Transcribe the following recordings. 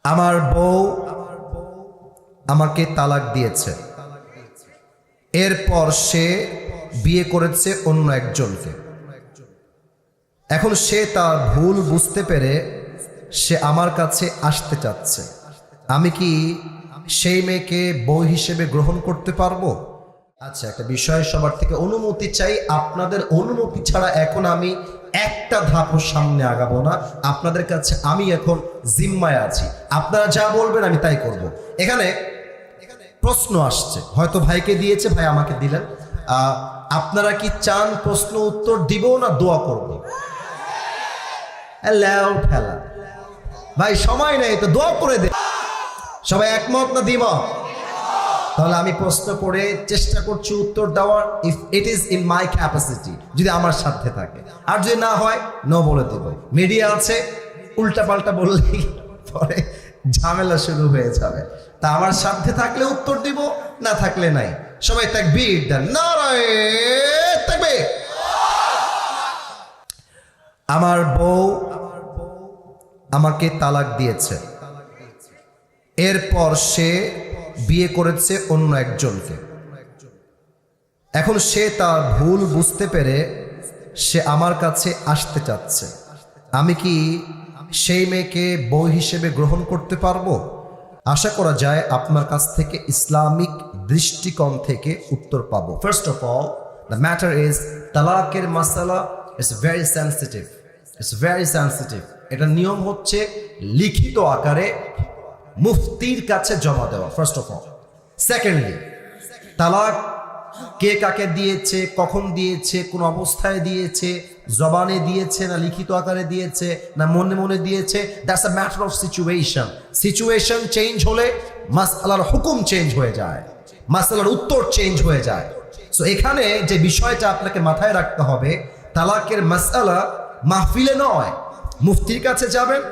আমার বউ আমাকে তালাক দিয়েছে, এরপর সে বিয়ে করেছে অন্য একজনকে। এখন সে তার ভুল বুঝতে পেরে সে আমার কাছে আসতে চাচ্ছে। আমি কি সেই মেয়েকে বউ হিসেবে গ্রহণ করতে পারবো? আচ্ছা, একটা বিষয় সবার থেকে অনুমতি চাই। আপনাদের অনুমতি ছাড়া এখন আমি একটা ধাপও সামনে আগাবো না। আপনাদের কাছে আমি এখন জিম্মায় আছি, আপনারা যা বলবেন আমি তাই করব। এখানে প্রশ্ন আসছে, হয়তো ভাইকে দিয়েছে, ভাই আমাকে দিলেন। আপনারা কি চান প্রশ্ন উত্তর দিব না দোয়া করব? ঠেলা ভাই, সময় নেই তো, দোয়া করে দে। সবাই একমত না দ্বিমত? তাহলে আমি প্রশ্ন করে চেষ্টা করছি উত্তর দেওয়ার, if it is in my capacity, যদি আমার সাধ্যে থাকে। আর যদি না হয় নো বলে দেব। মিডিয়া আছে, উল্টা পাল্টা বললেই পরে ঝামেলা শুরু হয়ে যাবে। তা আমার সাধ্যে থাকলে উত্তর দিব, না থাকলে নাই। সবাই তাকবীর দেন, নারায়ে তাকবীর। আমার বউ আমাকে তালাক দিয়েছে, এরপর সে বিয়ে করেছে অন্য একজনকে। এখন সে তার ভুল বুঝতে পেরে সে আমার কাছে আসতে চাচ্ছে। আমি কি সেই মেয়েকে বউ হিসেবে গ্রহণ করতে পারবো? আশা করা যায় আপনার কাছ থেকে ইসলামিক দৃষ্টিকোণ থেকে উত্তর পাবো। First of all, the matter is, তালাকের মাসালা it's very sensitive, it's very sensitive. এটা নিয়ম হচ্ছে লিখিত আকারে মুফতির কাছে জমা দেওয়া, ফার্স্ট অফ অল। সেকেন্ডলি, তালাক কে কাকে দিয়েছে, কখন দিয়েছে, কোন অবস্থায় দিয়েছে, জবানে দিয়েছে না লিখিত আকারে দিয়েছে না মনে মনে দিয়েছে, that's a matter of situation. Situation change হলে মাসআলার হুকুম চেঞ্জ হয়ে যায়, মাসআলার উত্তর চেঞ্জ হয়ে যায়। সো এখানে যে বিষয়টা আপনাকে মাথায় রাখতে হবে, তালাকের মাসআলা মাহফিলে নয়, মুফতির কাছে যাবেন,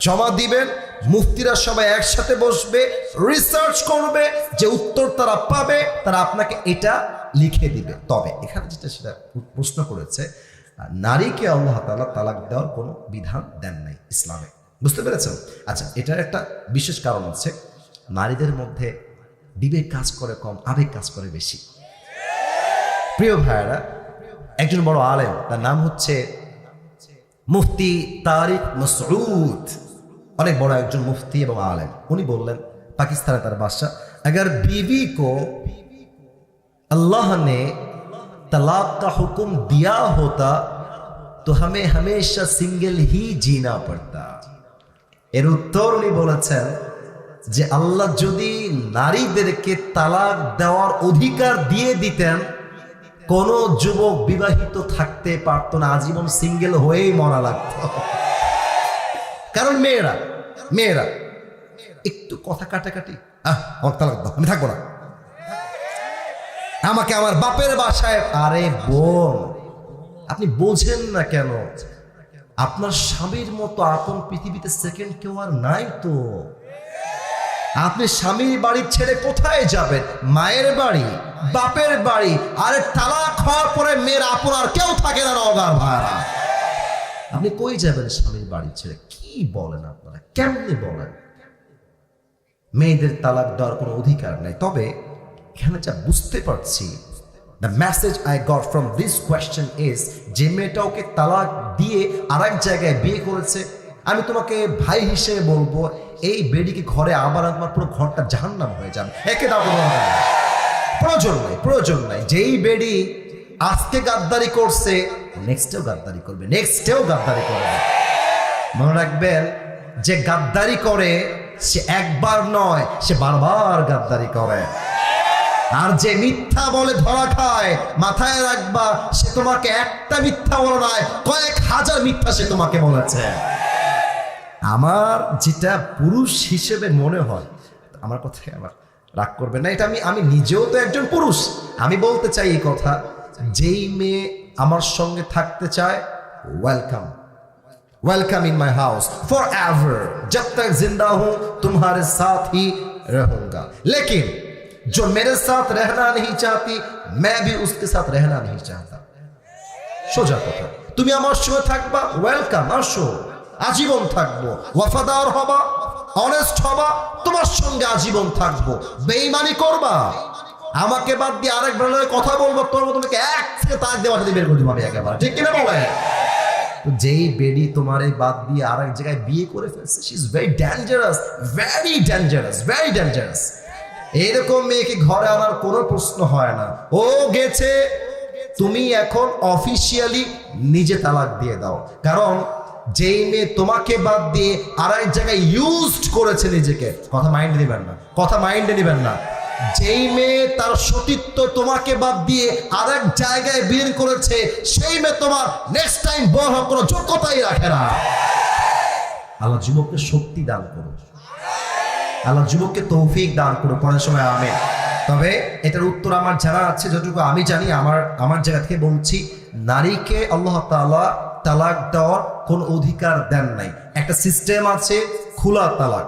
জমা দিবেন, মুফতিরা সবাই একসাথে বসবে, রিসার্চ করবে, যে উত্তর তারা পাবে তারা আপনাকে এটা লিখে দিবে। তবে এখানে যেটা সেটা প্রশ্ন করেছে, নারীকে আল্লাহ তাআলা তালাক দেওয়ার কোনো বিধান দেন নাই ইসলামে, বুঝতে পেরেছেন? আচ্ছা, এটার একটা বিশেষ কারণ আছে, নারীদের মধ্যে বিবেক কাজ করে কম, আবেগ কাজ করে বেশি। প্রিয় ভাইয়েরা, একজন বড় আলেম, তার নাম হচ্ছে মুফতি তারিক মাসউদ, অনেক বড় একজন মুফতি এবং আলেম। উনি বললেন, পাকিস্তানে তার বাসা, अगर बीवी को अल्लाह ने तलाक का हुक्म दिया होता तो हमें हमेशा सिंगल ही जीना पड़ता। এর উত্তর উনি বলেছেন যে আল্লাহ যদি নারীদেরকে তালাক দেওয়ার অধিকার দিয়ে দিতেন, কোন যুবক বিবাহিত থাকতে পারতো না, আজীবন সিঙ্গেল হয়েই মরা লাগতো। কারণ মেয়েরা একটু কথা কাটাকাটি, আমার তালাক দাও, আমি থাকবো না, আমাকে আমার বাপের বাসায়। আরে বোন, আপনি বোঝেন না কেন? আপনার স্বামীর মতো আপন পৃথিবীতে সেকেন্ড কেউ আর নাই তো। আপনি স্বামীর বাড়ি ছেড়ে কোথায় যাবেন? মায়ের বাড়ি, বাপের বাড়ি। আরে তালাক হওয়ার পরে মেয়ের আপন আর কেউ থাকে না, নওগাঁর ভাড়া। আপনি কই যাবেন স্বামীর বাড়ি ছেড়ে? কি বলেন আপনারা, কেমনে বলেন? মেয়েদের তালাক দেওয়ার কোনো অধিকার নাই। তবে এখানে যা বুঝতে পারছি, the message I got from this question is, যে মেয়েটা ওকে তালাক দিয়ে আর এক জায়গায় বিয়ে করেছে, আমি তোমাকে ভাই হিসেবে বলবো, এই বেডিকে ঘরে আবার তোমার পুরো ঘরটা জাহান্নাম হয়ে যাবে। একে দাও, প্রয়োজন নাই। যেই বেডি আজকে গাদ্দারি করছে, নেক্সটেও গাদ্দারি করবে, নেক্সটেও গাদ্দারি করবে। মনে রাখবেন, যে গাদ্দারি করে সে একবার নয়, সে বারবার গাদ্দারি করে। আর যে মিথ্যা বলে ধরা খায়, মাথায় রাখবা, সে তোমাকে একটা মিথ্যা বলে নয়, কয়েক হাজার মিথ্যা সে তোমাকে বলেছে। আমার যেটা পুরুষ হিসেবে মনে হয়, আমার কথায় আবার রাগ করবেন না, এটা আমি নিজেও তো একজন পুরুষ, আমি বলতে চাই এই কথা, যেই মেয়ে আমার সঙ্গে থাকতে চায়, welcome in my house for ever, जब तक जिंदा हूं तुम्हारे साथ ही रहूंगा। लेकिन जो मेरे साथ रहना नहीं चाहती, मैं भी उसके साथ रहना नहीं चाहता। সোজা কথা, তুমি আমার সঙ্গে থাকবা, ওয়েলকাম, আসো, আজীবন থাকবো, ওয়াফাদার হবা, অনেস্ট হবা, তোমার সঙ্গে আজীবন থাকবো। বেঈমানি করবা, আমাকে বাদ দিয়ে আরেক বেলায় কথা বলবো, তোর মতো তোমাকে এক থেকে তাক দেওয়া সাথে বের করে দিবো আমি একেবারে, ঠিক কিনা বলে? যেই বেডি তোমার এই বাদ দিয়ে আরেক জায়গায় বিয়ে করে ফেলছে, she is very dangerous, very dangerous, very dangerous. এরকম মেয়েকে ঘরে আনার কোনো প্রশ্ন হয় না। ও গেছে, তুমি এখন অফিসিয়ালি নিজে তালাক দিয়ে দাও। কারণ যেই মেয়ে তোমাকে বাদ দিয়ে আরেক জায়গায় ইউজড করেছে নিজেকে, কথা মাইন্ডে নেবেন না, কথা মাইন্ডে নেবেন না। যেই মেয়ে তার সতীত্ব তোমাকে বাদ দিয়ে আরেক জায়গায় বের করেছে, সেই মেয়ে তোমার নেক্সট টাইম বড় হওয়ার কোনো যোগ্যতাই রাখে না। আল্লাহ যুবককে শক্তি দান করুন, আল্লাহ যুবককে তৌফিক দান করুন, পরের সময় আমিন। তবে এটার উত্তর আমার জানা আছে, যতটুকু আমি জানি, আমার জায়গা থেকে বলছি, নারীকে আল্লাহ তাআলা তালাক দেওয়ার কোন অধিকার দেন নাই। একটা সিস্টেম আছে খোলা তালাক,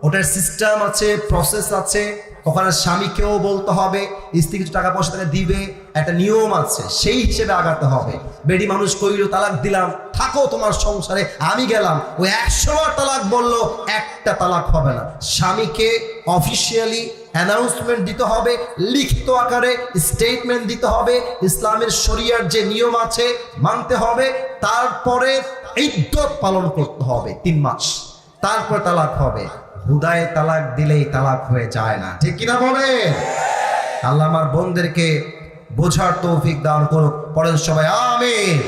ওটার সিস্টেম আছে, প্রসেস আছে। ওখানে স্বামীকেও বলতে হবে, স্ত্রী কিছু টাকা পয়সা তাকে দিবে, একটা নিয়ম আছে, সেই হিসেবে আগাতে হবে। বেডি মানুষ কইল তালাক দিলাম, থাকো তোমার সংসারে, আমি গেলাম, ওই 100 বার তালাক বললো, একটা তালাক হবে না। স্বামীকে অফিসিয়ালি অ্যানাউন্সমেন্ট দিতে হবে, লিখিত আকারে স্টেটমেন্ট দিতে হবে, ইসলামের শরিয়ার যে নিয়ম আছে মানতে হবে, তারপরে ইদ্যত পালন করতে হবে 3 মাস, তারপর তালাক হবে। হুদায় তালাক দিলেই তালাক হয়ে যায় না, ঠিক কিনা বলে? আল্লাহ আমার বোনদেরকে বোঝার তৌফিক দান করুক, পরের সবাই আমিন।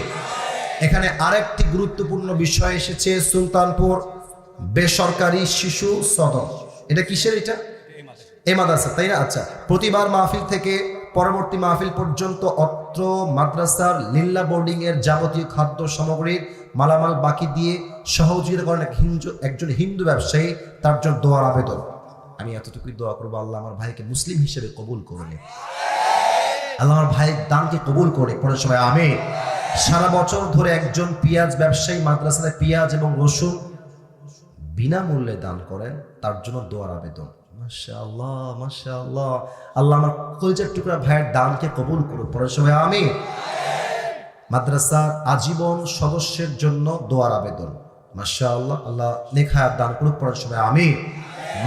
এখানে আরেকটি গুরুত্বপূর্ণ বিষয় এসেছে, সুলতানপুর বেসরকারি শিশু সদন। এটা কিসের? এটা এই মাদ্রাসা, তাই না? আচ্ছা, প্রতিবার মাহফিল থেকে পরবর্তী মাহফিল পর্যন্ত অত্র মাদ্রাসার লিল্লা বোর্ডিং এর যাবতীয় খাদ্য সামগ্রীর মালামাল বাকি দিয়ে সহযোগিতা করেন একজন হিন্দু ব্যবসায়ী, তার জন্য দোয়ার আবেদন। আমি এতটুকুই দোয়া করবো, আল্লাহ আমার ভাইকে মুসলিম হিসেবে কবুল করে, আল্লাহ আমার ভাইয়ের দানকে কবুল করে, পরে সবাই আমিন। সারা বছর ধরে একজন পেঁয়াজ ব্যবসায়ী মাদ্রাসায় পেঁয়াজ এবং রসুন বিনামূল্যে দান করেন, তার জন্য দোয়ার আবেদন। মাশাআল্লাহ, মাশাআল্লাহ, আল্লাহ আমার কলিজার টুকরা ভাইয়ের দানকে কবুল করুন, পরে সবাই আমিন। মাদ্রাসার আজীবন সদস্যের জন্য দোয়ার আবেদন। মাশাআল্লাহ, আল্লাহ নেক হায়াত দান করুক, পরে সবাই আমিন।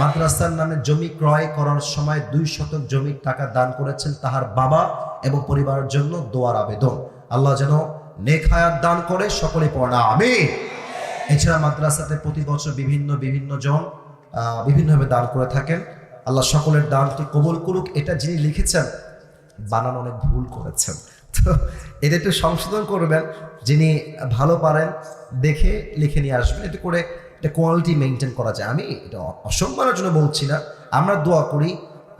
মাদ্রাসার নামে জমি ক্রয় করার সময় 2 শতক জমির টাকা দান করেছেন তাহার বাবা এবং পরিবারের জন্য দোয়ার আবেদন। আল্লাহ যেন নেক হায়াত দান করে, সকলে পড়া আমিন। এছাড়া মাদ্রাসাতে প্রতি বছর বিভিন্ন জন বিভিন্নভাবে দান করে থাকেন, আল্লাহ সকলের দানকে কবুল করুক। এটা যিনি লিখেছেন বানান অনেক ভুল করেছেন, তো এটা একটু সংশোধন করবেন, যিনি ভালো পারেন দেখে লিখে নিয়ে আসবেন, এতে করে এটা কোয়ালিটি মেনটেন করা যায়। আমি এটা অসম্মানের জন্য বলছি না, আমরা দোয়া করি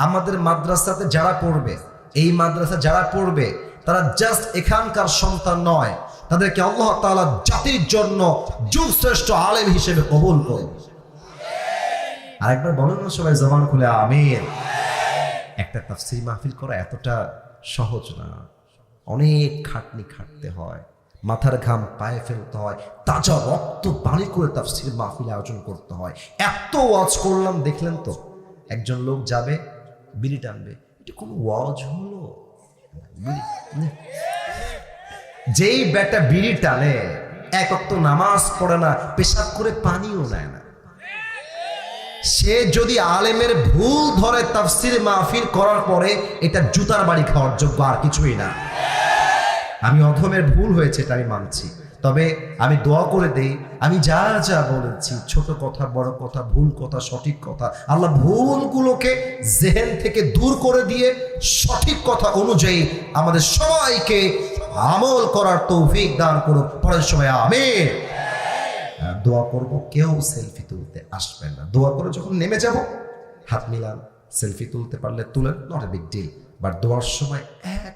আমাদের মাদ্রাসাতে যারা পড়বে, এই মাদ্রাসা যারা পড়বে, তারা জাস্ট এখানকার সন্তান নয়, তাদেরকে আল্লাহ তাআলা জাতির জন্য যুগশ্রেষ্ঠ আলেম হিসেবে কবুল করুন। আরেকবার বলেন না সবাই জবান খুলে আমিন। একটা তাফসীর মাহফিল করা এতটা সহজ না, অনেক খাটনি খাটতে হয়, মাথার ঘাম পায়ে ফেলতে হয়, তাজা রক্ত পানি করে তাফসীর মাহফিল আয়োজন করতে হয়। এত ওয়াজ করলাম, দেখলেন তো, একজন লোক যাবে বিড়ি টানবে, এটা কোনো ওয়াজ হলো? যেই বেটা বিড়ি টানে, এক ওয়াক্ত নামাজ পড়ে না, পেশাব করে পানিও নেয় না, সে যদি আলেমের ভুল ধরে তাফসীর মাহফিল করার পরে, এটা জুতার বাড়ি খাওয়ার যোগ্য, আর কিছুই না। আমি অধমের ভুল হয়েছে, এটা আমি মানছি, তবে আমি দোয়া করে দেই, আমি যা যা বলেছি, ছোট কথা, বড় কথা, ভুল কথা, সঠিক কথা, আল্লাহ ভুলগুলোকে জেহেন থেকে দূর করে দিয়ে সঠিক কথা অনুযায়ী আমাদের সবাইকে আমল করার তৌফিক দান করুক, পরের সময় আমিন। দোয়া করব, কেউ সেলফি তুলতে আসবেন না, দোয়া করে যখন নেমে যাব হাত মিলান, সেলফি তুলতে পারলে তুলেন, not a big deal, but দোয়ার সময় এক